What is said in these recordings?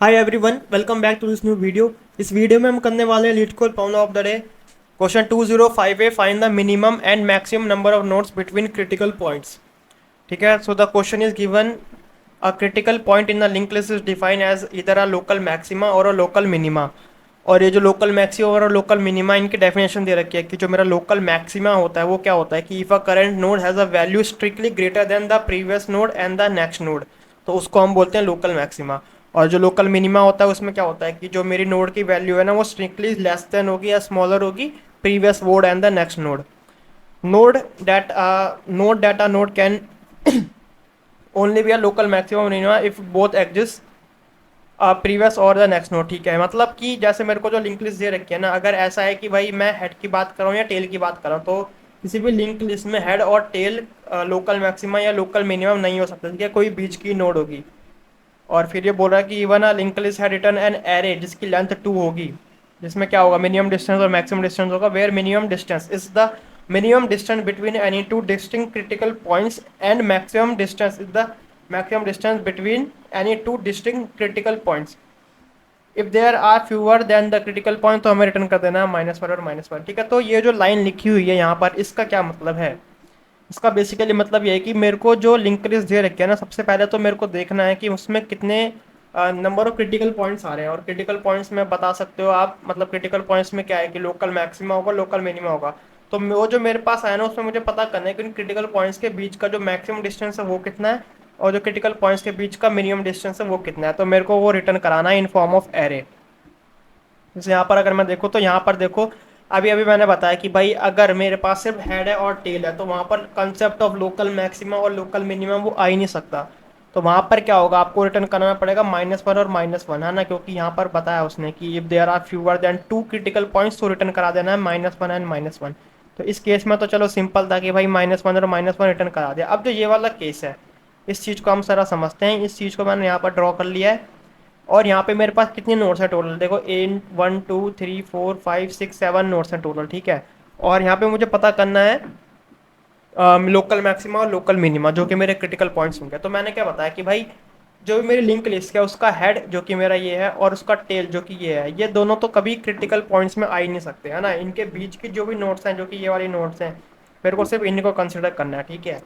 Hi everyone, welcome back to this new video. इस video में हम करने वाले हैं LeetCode pound of the day. Question 205 है, find the minimum and maximum number of nodes between critical points. ठीक है, so the question is given a critical point in the link list is defined as either a local maxima और a local minima. और ये जो local maxima और local minima, इनकी definition दे रखी है कि जो मेरा लोकल मैक्सिमा होता है वो क्या होता है कि if a current node has a value strictly greater than the previous node and the next node, तो उसको हम बोलते हैं लोकल मैक्सिमा। और जो लोकल मिनिमा होता है उसमें क्या होता है कि जो मेरी नोड की वैल्यू है ना वो स्ट्रिक्टली लेस देन होगी या स्मॉलर होगी previous node and the next node. Node that a node can only be a local maximum minima if both exist previous और द नेक्स्ट नोड। ठीक है, मतलब कि जैसे मेरे को जो लिंक लिस्ट दे रखी है ना, अगर ऐसा है कि भाई मैं हेड की बात कर रहा हूँ या टेल की बात कर रहा हूँ, तो किसी भी लिंक लिस्ट में हेड और टेल लोकल मैक्सिमा या लोकल मिनिमम नहीं हो सकता। ठीक है, कोई बीच की नोड होगी। और फिर ये बोल रहा है कि इवन अ लिंक लिस्ट है रिटर्न एन एरे जिसकी लेंथ 2 होगी, जिसमें क्या होगा, मिनिमम डिस्टेंस और मैक्सिमम डिस्टेंस होगा, where minimum distance is the minimum distance between any two distinct critical points and maximum distance is the maximum distance between any two distinct critical points. If there are fewer than the critical point, तो हमें return कर देना है -1 और -1। ठीक है, तो ये जो लाइन लिखी हुई है यहाँ पर, इसका क्या मतलब है? इसका बेसिकली मतलब ये है कि मेरे को जो लिंक लिस्ट दे रखी है ना, सबसे पहले तो मेरे को देखना है कि उसमें कितने नंबर ऑफ क्रिटिकल पॉइंट्स आ रहे हैं। और क्रिटिकल पॉइंट्स में बता सकते हो आप, मतलब क्रिटिकल पॉइंट्स में क्या है कि लोकल मैक्सिमा होगा, लोकल मिनिमा होगा। तो वो जो मेरे पास आया ना, उसमें मुझे पता करना है कि उन क्रिटिकल पॉइंट्स के बीच का जो मैक्सिमम डिस्टेंस है वो कितना है, और जो क्रिटिकल पॉइंट्स के बीच का मिनिमम डिस्टेंस है वो कितना है। तो मेरे को वो रिटर्न कराना है इन फॉर्म ऑफ एरे। जैसे यहाँ पर अगर मैं देखूँ तो यहाँ पर देखो, अभी अभी मैंने बताया कि भाई अगर मेरे पास सिर्फ हेड है और टेल है, तो वहाँ पर कंसेप्ट ऑफ लोकल मैक्सिमा और लोकल मिनिमम वो आ ही नहीं सकता। तो वहाँ पर क्या होगा, आपको रिटर्न करना पड़ेगा -1 और -1, है ना, क्योंकि यहाँ पर बताया उसने कि if there are fewer than 2 critical points, तो रिटर्न करा देना है -1 एंड -1। तो इस केस में तो चलो सिंपल था कि भाई -1 और -1 रिटर्न करा दिया। अब जो ये वाला केस है, इस चीज़ को हम सारा समझते हैं। इस चीज़ को मैंने यहाँ पर ड्रॉ कर लिया है। और यहाँ पे मेरे पास कितने नोट्स हैं टोटल, देखो 1 2 3 4 5 6 7 नोट्स हैं टोटल। ठीक है, और यहाँ पे मुझे पता करना है लोकल मैक्सिमा और लोकल मिनिमा, जो कि मेरे क्रिटिकल पॉइंट्स होंगे। तो मैंने क्या बताया कि भाई जो भी मेरी लिंक लिस्ट है, उसका हेड जो कि मेरा ये है और उसका टेल जो कि ये है, ये दोनों तो कभी क्रिटिकल पॉइंट्स में आ ही नहीं सकते, है ना। इनके बीच की जो भी नोट्स हैं, जो कि ये वाली नोट्स हैं, मेरे को सिर्फ इन्हीं को कंसिडर करना है। ठीक है,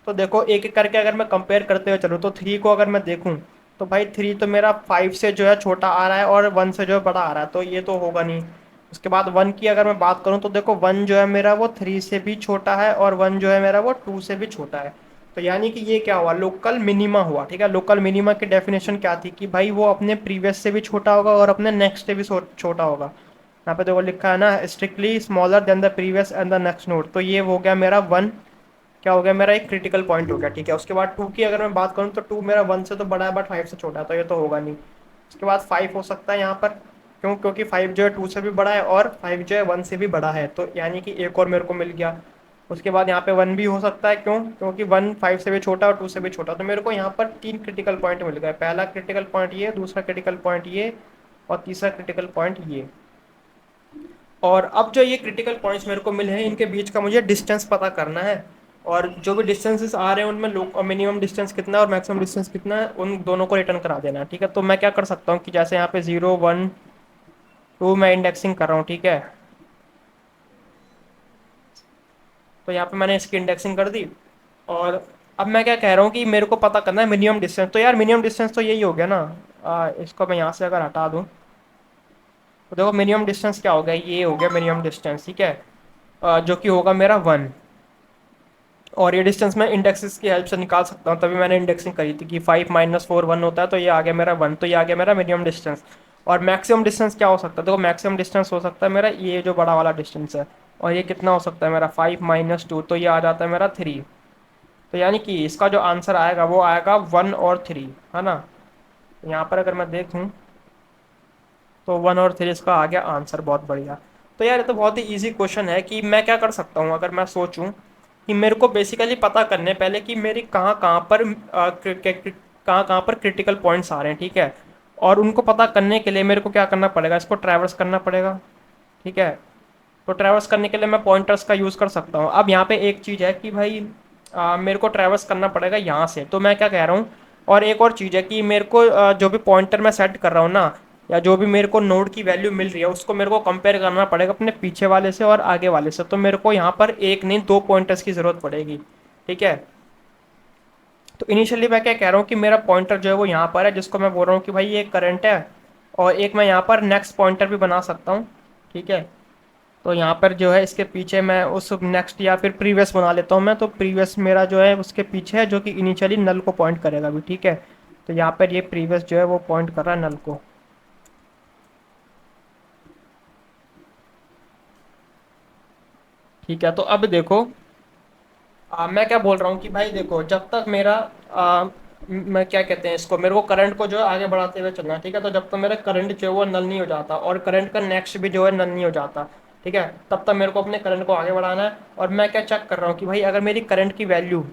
तो देखो एक एक करके अगर मैं कंपेयर करते हुए चलूँ, तो 3 को अगर मैं देखूँ, तो भाई 3 तो मेरा 5 से जो है छोटा आ रहा है और 1 से जो है बड़ा आ रहा है, तो ये तो होगा नहीं। उसके बाद 1 की अगर मैं बात करूँ, तो देखो 1 जो है मेरा वो 3 से भी छोटा है और 1 जो है मेरा वो 2 से भी छोटा है। तो यानी कि ये क्या हुआ, लोकल मिनिमा हुआ। ठीक है, लोकल मिनिमा की डेफिनेशन क्या थी कि भाई वो अपने प्रीवियस से भी छोटा होगा और अपने नेक्स्ट से भी छोटा होगा। यहाँ पे देखो लिखा है ना, strictly smaller than the previous and the next node. तो ये हो गया मेरा 1, क्या हो गया, मेरा एक क्रिटिकल पॉइंट हो गया। ठीक है, उसके बाद 2 की अगर मैं बात करूँ, तो 2 मेरा 1 से तो बड़ा है बट 5 से छोटा है, तो ये तो होगा नहीं। उसके बाद 5 हो सकता है यहाँ पर, क्यों, क्योंकि 5 जो है 2 से भी बड़ा है और 5 जो है 1 से भी बड़ा है, तो यानी कि एक और मेरे को मिल गया। उसके बाद यहाँ पे 1 भी हो सकता है, क्यों, क्योंकि 1 5 से भी छोटा और 2 से भी छोटा। तो मेरे को यहाँ पर 3 क्रिटिकल पॉइंट मिल गए। पहला क्रिटिकल पॉइंट ये, दूसरा क्रिटिकल पॉइंट ये, और तीसरा क्रिटिकल पॉइंट ये। और अब जो ये क्रिटिकल पॉइंट्स मेरे को मिले हैं, इनके बीच का मुझे डिस्टेंस पता करना है। और जो भी डिस्टेंसेस आ रहे हैं उनमें मिनिमम डिस्टेंस कितना है और मैक्सिमम डिस्टेंस कितना है, उन दोनों को रिटर्न करा देना है। ठीक है, तो मैं क्या कर सकता हूँ कि जैसे यहाँ पे 0 1 2 मैं इंडेक्सिंग कर रहा हूँ। ठीक है, तो यहाँ पे मैंने इसकी इंडेक्सिंग कर दी। और अब मैं क्या कह रहा हूँ कि मेरे को पता करना है मिनिमम डिस्टेंस। तो यार मिनिमम डिस्टेंस तो यही हो गया ना, इसको मैं यहाँ से अगर हटा दूँ, तो देखो मिनिमम डिस्टेंस क्या हो गया, ये हो गया मिनिमम डिस्टेंस। ठीक है, जो कि होगा मेरा 1। और ये डिस्टेंस मैं इंडेक्सेस की हेल्प से निकाल सकता हूँ, तभी मैंने इंडेक्सिंग करी थी कि 5 -4 1 होता है, तो ये आ गया मेरा 1, तो ये आ गया मेरा मिनिमम डिस्टेंस। और मैक्सिमम डिस्टेंस क्या हो सकता है, देखो मैक्सिमम डिस्टेंस हो सकता है मेरा ये जो बड़ा वाला डिस्टेंस है। और ये कितना हो सकता है मेरा 5 -2, तो ये आ जाता है मेरा 3। तो यानी कि इसका जो आंसर आएगा वो आएगा 1 और 3, है ना। यहाँ पर अगर मैं देखूँ, तो 1 और 3 इसका आ गया आंसर, बहुत बढ़िया। तो यार ये तो बहुत ही ईजी क्वेश्चन है कि मैं क्या कर सकता हूँ, अगर मैं सोचूं कि मेरे को बेसिकली पता करने पहले कि मेरी कहाँ कहाँ पर कहाँ कहाँ पर क्रिटिकल पॉइंट्स आ रहे हैं। ठीक है, और उनको पता करने के लिए मेरे को क्या करना पड़ेगा, इसको ट्रैवर्स करना पड़ेगा। ठीक है, तो ट्रैवर्स करने के लिए मैं पॉइंटर्स का यूज़ कर सकता हूँ। अब यहाँ पे एक चीज़ है कि भाई मेरे को ट्रैवर्स करना पड़ेगा यहाँ से, तो मैं क्या कह रहा हूँ और एक और चीज़ है कि मेरे को जो भी पॉइंटर मैं सेट कर रहा हूँ ना, या जो भी मेरे को नोड की वैल्यू मिल रही है उसको मेरे को कंपेयर करना पड़ेगा अपने पीछे वाले से और आगे वाले से। तो मेरे को यहाँ पर एक नहीं दो पॉइंटर्स की ज़रूरत पड़ेगी। ठीक है, तो इनिशियली मैं क्या कह रहा हूँ कि मेरा पॉइंटर जो है वो यहाँ पर है, जिसको मैं बोल रहा हूँ कि भाई ये करंट है, और एक मैं यहाँ पर नेक्स्ट पॉइंटर भी बना सकता हूँ। ठीक है, तो यहाँ पर जो है इसके पीछे मैं उस नेक्स्ट या फिर प्रीवियस बना लेता हूँ मैं, तो प्रीवियस मेरा जो है उसके पीछे है, जो कि इनिशियली नल को पॉइंट करेगा भी। ठीक है, तो यहाँ पर ये प्रीवियस जो है वो पॉइंट कर रहा है नल को। ठीक है, तो अब देखो, मैं क्या बोल रहा हूँ कि भाई देखो, जब तक मेरा मैं क्या कहते हैं इसको, मेरे को करंट को जो है आगे बढ़ाते हुए चलना है। ठीक है, तो जब तक मेरा करंट जो है वो नल नहीं हो जाता और करंट का नेक्स्ट भी जो है नल नहीं हो जाता, ठीक है, तब तक मेरे को अपने करंट को आगे बढ़ाना है। और मैं क्या चेक कर रहा हूँ कि भाई अगर मेरी करंट की वैल्यू,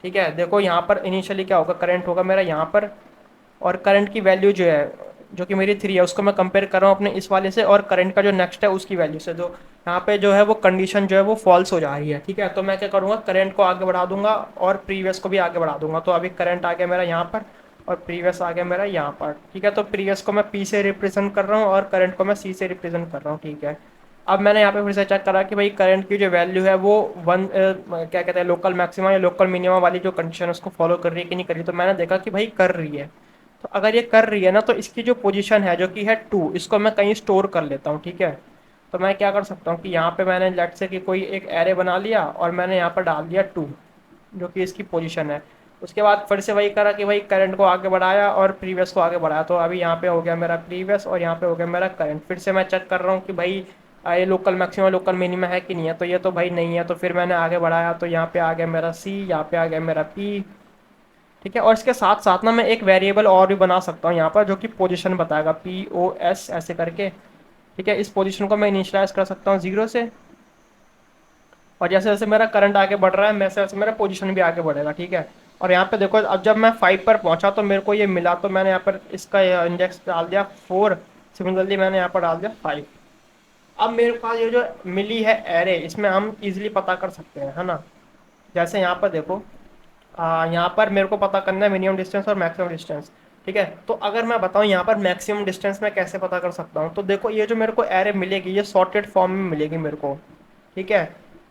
ठीक है, देखो यहाँ पर इनिशियली क्या होगा, करंट होगा मेरा यहाँ पर, और करंट की वैल्यू जो है जो कि मेरी 3 है उसको मैं कंपेयर कर रहा हूँ अपने इस वाले से, और करंट का जो नेक्स्ट है उसकी वैल्यू से, जो यहाँ पे जो है वो कंडीशन जो है वो फॉल्स हो जा रही है। ठीक है, तो मैं क्या करूँगा, करंट को आगे बढ़ा दूंगा और प्रीवियस को भी आगे बढ़ा दूंगा। तो अभी करंट आ गया मेरा यहाँ पर और प्रीवियस आ गया मेरा यहाँ पर। ठीक है, तो प्रीवियस को मैं पी से रिप्रेजेंट कर रहा हूँ और करंट को मैं सी से रिप्रेजेंट कर रहा हूँ। ठीक है, अब मैंने यहाँ पे फिर से चेक करा कि भाई करंट की जो वैल्यू है वो वन क्या कहते हैं, लोकल मैक्सिमा या लोकल मिनिमा वाली जो कंडीशन है उसको फॉलो कर रही है कि नहीं कर रही। तो मैंने देखा कि भाई कर रही है। तो अगर ये कर रही है ना, तो इसकी जो पोजीशन है जो कि है 2, इसको मैं कहीं स्टोर कर लेता हूँ। ठीक है, तो मैं क्या कर सकता हूँ कि यहाँ पे मैंने लेट से कि कोई एक एरे बना लिया और मैंने यहाँ पर डाल दिया 2, जो कि इसकी पोजीशन है। उसके बाद फिर से वही करा कि भाई करंट को आगे बढ़ाया और प्रीवियस को आगे बढ़ाया। तो अभी यहाँ पे हो गया मेरा प्रीवियस और यहाँ पे हो गया मेरा करंट। फिर से मैं चेक कर रहा हूँ कि भाई ये लोकल मैक्सिमम लोकल मिनिमम है कि नहीं है। तो ये तो भाई नहीं है, तो फिर मैंने आगे बढ़ाया, तो यहाँ पे आ गया मेरा सी, यहाँ पे आ गया मेरा पी। ठीक है, और इसके साथ साथ ना मैं एक वेरिएबल और भी बना सकता हूँ यहाँ पर, जो कि पोजीशन बताएगा, पी ओ एस ऐसे करके। ठीक है, इस पोजीशन को मैं इनिशियलाइज कर सकता हूँ 0 से, और जैसे जैसे मेरा करंट आगे बढ़ रहा है वैसे वैसे मेरा पोजीशन भी आगे बढ़ेगा। ठीक है, और यहाँ पे देखो, अब जब मैं 5 पर पहुंचा तो मेरे को ये मिला, तो मैंने यहाँ पर इसका इंडेक्स डाल दिया 4। सिमिलरली मैंने यहाँ पर डाल दिया 5। अब मेरे पास ये जो मिली है एरे, इसमें हम इजीली पता कर सकते हैं, है ना। जैसे यहाँ पर देखो, यहाँ पर मेरे को पता करना है मिनिमम डिस्टेंस और मैक्सिमम डिस्टेंस। ठीक है, तो अगर मैं बताऊँ यहाँ पर मैक्सिमम डिस्टेंस मैं कैसे पता कर सकता हूँ, तो देखो ये जो मेरे को एरे मिलेगी ये सॉर्टेड फॉर्म में मिलेगी मेरे को। ठीक है,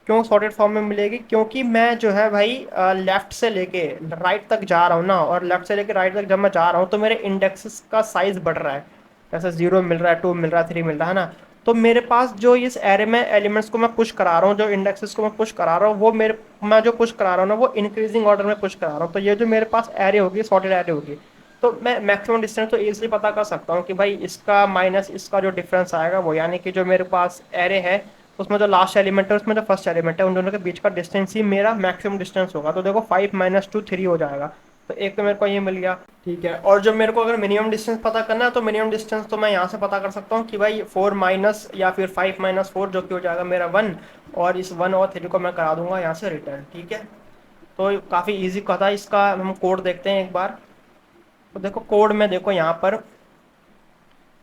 क्यों सॉर्टेड फॉर्म में मिलेगी, क्योंकि मैं जो है भाई लेफ्ट से लेके राइट तक जा रहा हूँ ना, और लेफ्ट से लेके राइट तक जब मैं जा रहा हूँ तो मेरे इंडेक्सेस का साइज बढ़ रहा है। जैसे 0 मिल रहा है, 2 मिल रहा है, 3 मिल रहा है ना। तो मेरे पास जो इस एरे में एलिमेंट्स को मैं पुश करा रहा हूँ, जो इंडेक्सेस को मैं पुश करा रहा हूँ, वो मेरे मैं जो पुश करा रहा हूँ ना वो इंक्रीजिंग ऑर्डर में पुश करा रहा हूँ। तो ये जो मेरे पास एरे होगी, सॉर्टेड एरे होगी, तो मैं मैक्सिमम डिस्टेंस तो इजीली पता कर सकता हूँ कि भाई इसका माइनस इसका जो डिफरेंस आएगा वो, यानी कि जो मेरे पास एरे है उसमें जो लास्ट एलिमेंट है उसमें जो फर्स्ट एलिमेंट है, उन दोनों के बीच का डिस्टेंस ही मेरा मैक्सिमम डिस्टेंस होगा। तो देखो 5 माइनस 2 3 हो जाएगा। तो एक तो मेरे को ये मिल गया। ठीक है, और जब मेरे को अगर मिनिमम डिस्टेंस पता करना है तो मिनिमम डिस्टेंस तो मैं यहाँ से पता कर सकता हूँ कि भाई 4 माइनस या फिर 5 माइनस 4, जो कि हो जाएगा मेरा 1, और इस 1 और 3 को मैं करा दूंगा यहाँ से रिटर्न। ठीक है, तो काफ़ी ईजी था इसका। हम कोड देखते हैं एक बार। तो देखो कोड में देखो यहाँ पर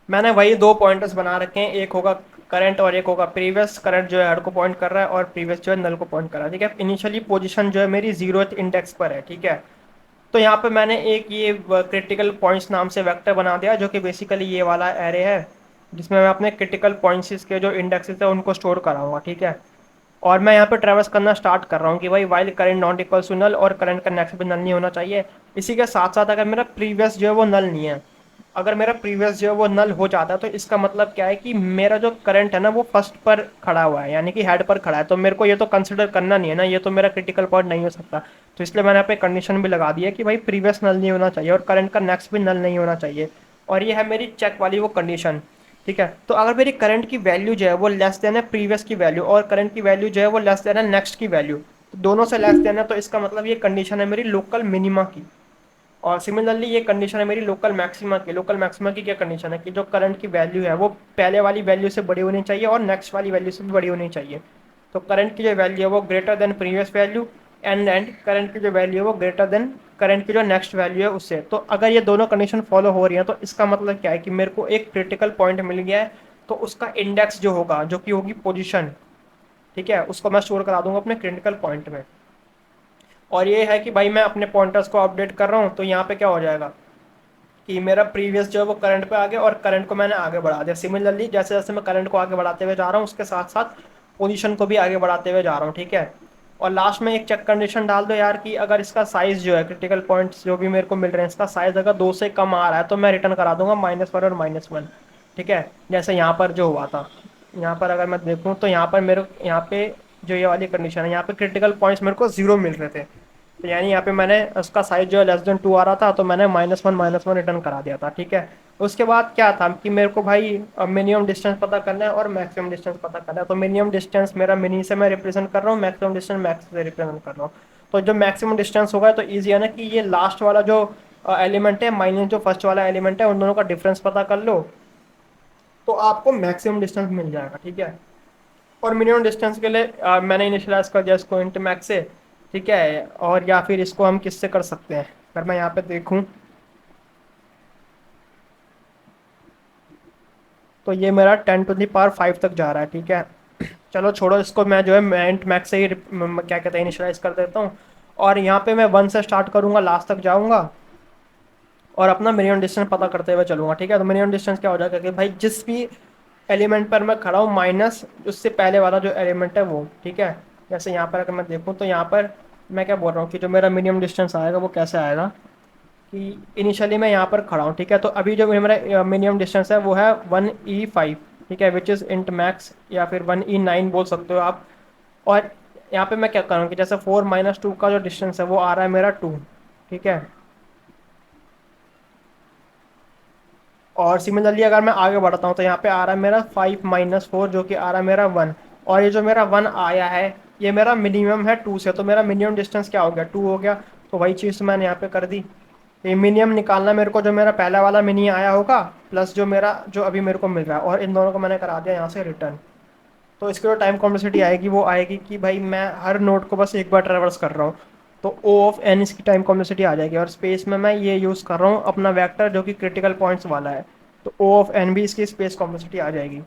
मैंने वही दो पॉइंटर्स बना रखे हैं, एक होगा करंट और एक होगा प्रीवियस। करंट जो है हेड को पॉइंट कर रहा है और प्रीवियस जो है नल को पॉइंट कर रहा है। ठीक है, इनिशियली पोजीशन जो है मेरी 0th इंडेक्स पर है। ठीक है, तो यहाँ पे मैंने एक ये क्रिटिकल पॉइंट्स नाम से वेक्टर बना दिया, जो कि बेसिकली ये वाला एरे है, जिसमें मैं अपने क्रिटिकल पॉइंट्स के जो इंडेक्सेस है उनको स्टोर कराऊंगा। ठीक है, और मैं यहाँ पे ट्रेवर्स करना स्टार्ट कर रहा हूँ कि भाई while current not equals to null, और करंट का नेक्स्ट भी नल नहीं होना चाहिए। इसी के साथ साथ अगर मेरा प्रीवियस जो है वो नल नहीं है, अगर मेरा प्रीवियस जो है वो नल हो जाता है, तो इसका मतलब क्या है कि मेरा जो करंट है ना वो फर्स्ट पर खड़ा हुआ है, यानी कि हेड पर खड़ा है। तो मेरे को ये तो कंसिडर करना नहीं है ना, ये तो मेरा क्रिटिकल पॉइंट नहीं हो सकता। तो इसलिए मैंने यहाँ पे कंडीशन भी लगा दी है कि भाई प्रीवियस नल नहीं होना चाहिए और करंट का नेक्स्ट भी नल नहीं होना चाहिए। और ये है मेरी चेक वाली वो कंडीशन। ठीक है, तो अगर मेरी करंट की वैल्यू जो है वो लेस देन है प्रीवियस की वैल्यू, और करंट की वैल्यू जो है वो लेस देन है नेक्स्ट की वैल्यू, तो दोनों से लेस देन है, तो इसका मतलब ये कंडीशन है मेरी लोकल मिनिमा की। और सिमिलरली ये कंडीशन है मेरी लोकल मैक्सिमा की। लोकल मैक्सिमा की क्या कंडीशन है कि जो करंट की वैल्यू है वो पहले वाली वैल्यू से बड़ी होनी चाहिए और नेक्स्ट वाली वैल्यू से भी बड़ी होनी चाहिए। तो करंट की जो वैल्यू है वो greater than previous value, and current की जो वैल्यू है वो ग्रेटर देन करंट की जो नेक्स्ट वैल्यू है उससे। तो अगर ये दोनों कंडीशन फॉलो हो रही है तो इसका मतलब क्या है कि मेरे को एक क्रिटिकल पॉइंट मिल गया है, तो उसका इंडेक्स जो होगा, जो कि होगी पोजिशन, ठीक है, उसको मैं स्टोर करा दूंगा अपने क्रिटिकल पॉइंट में। और ये है कि भाई मैं अपने पॉइंटर्स को अपडेट कर रहा हूँ, तो यहाँ पे क्या हो जाएगा कि मेरा प्रीवियस जो है वो करंट पे आ गया और करंट को मैंने आगे बढ़ा दिया। सिमिलरली जैसे जैसे मैं करंट को आगे बढ़ाते हुए जा रहा हूँ, उसके साथ साथ पोजीशन को भी आगे बढ़ाते हुए जा रहा हूँ, ठीक है। और लास्ट में एक चेक कंडीशन डाल दो यार कि अगर इसका साइज जो है, क्रिटिकल पॉइंट्स जो भी मेरे को मिल रहे हैं, इसका साइज अगर 2 से कम आ रहा है तो मैं रिटर्न करा दूंगा -1 और -1, ठीक है। जैसे यहाँ पर जो हुआ था, यहाँ पर अगर मैं देखूँ तो यहाँ पर मेरे यहाँ पे जो ये वाली कंडीशन है, यहाँ पे क्रिटिकल पॉइंट्स मेरे को 0 मिल रहे थे, तो यानी यहाँ पे मैंने उसका साइज जो है <2 आ रहा था, तो मैंने -1 रिटर्न करा दिया था, ठीक है। उसके बाद क्या था कि मेरे को भाई मिनिमम डिस्टेंस पता करना है और मैक्सिमम डिस्टेंस पता करना है। तो मिनिमम डिस्टेंस मेरा मिनी से मैं रिप्रेजेंट कर रहा हूँ, मैक्सिमम डिस्टेंस मैक्स से रिप्रेजेंट कर रहा हूँ। तो जो मैक्सिमम डिस्टेंस होगा तो ईजी है ना कि ये लास्ट वाला जो एलिमेंट है माइनस जो फर्स्ट वाला एलिमेंट है, उन दोनों का डिफरेंस पता कर लो, तो आपको मैक्सिमम डिस्टेंस मिल जाएगा, ठीक है। और मिनिमम डिस्टेंस के लिए मैंने इनिशियलाइज कर दिया इसको इंट मैक्स से, ठीक है। और या फिर इसको हम किससे कर सकते हैं, अगर मैं यहाँ पे देखूँ तो ये मेरा 10⁵ तक जा रहा है, ठीक है। चलो छोड़ो इसको, मैं जो है मैं इंट मैक्स से ही क्या कहते हैं इनिशियलाइज कर देता हूँ। और यहाँ पे मैं 1 से स्टार्ट करूँगा, लास्ट तक जाऊँगा और अपना मिनिमम डिस्टेंस पता करते हुए चलूँगा, ठीक है। तो मिनिमम डिस्टेंस क्या हो जाएगा कि भाई जिस भी एलिमेंट पर मैं खड़ा हूँ माइनस उससे पहले वाला जो एलिमेंट है वो, ठीक है। जैसे यहाँ पर अगर मैं देखूँ तो यहाँ पर मैं क्या बोल रहा हूँ कि जो मेरा मिनिमम डिस्टेंस आएगा वो कैसे आएगा कि इनिशियली मैं यहाँ पर खड़ा हूँ, ठीक है। तो अभी जो मेरा मिनिमम डिस्टेंस है वो है 1e5, ठीक है, विच इज़ इंट मैक्स, या फिर 1e9 बोल सकते हो आप। और यहाँ पे मैं क्या करूँ कि जैसे 4 - 2 का जो डिस्टेंस है वो आ रहा है मेरा 2, ठीक है। और सिमिलरली अगर मैं आगे बढ़ता हूँ तो यहाँ पे आ रहा है मेरा 5 - 4 जो कि आ रहा है मेरा 1। और ये जो मेरा 1 आया है ये मेरा मिनिमम है 2 से, तो मेरा मिनिमम डिस्टेंस क्या हो गया, 2 हो गया। तो वही चीज़ मैंने यहाँ पे कर दी। ये मिनिमम निकालना मेरे को जो मेरा पहला वाला मिनी आया होगा प्लस जो मेरा जो अभी मेरे को मिल रहा है, और इन दोनों को मैंने करा दिया यहाँ से रिटर्न। तो इसकी जो टाइम कॉम्प्लेक्सिटी आएगी वो आएगी कि भाई मैं हर नोड को बस एक बार ट्रेवर्स कर रहा हूँ, तो ओ ऑफ एन इसकी टाइम कॉम्प्लेक्सिटी आ जाएगी। और स्पेस में मैं ये यूज़ कर रहा हूँ अपना वेक्टर जो कि क्रिटिकल पॉइंट्स वाला है, तो ओ ऑफ एन भी इसकी स्पेस कॉम्प्लेक्सिटी आ जाएगी।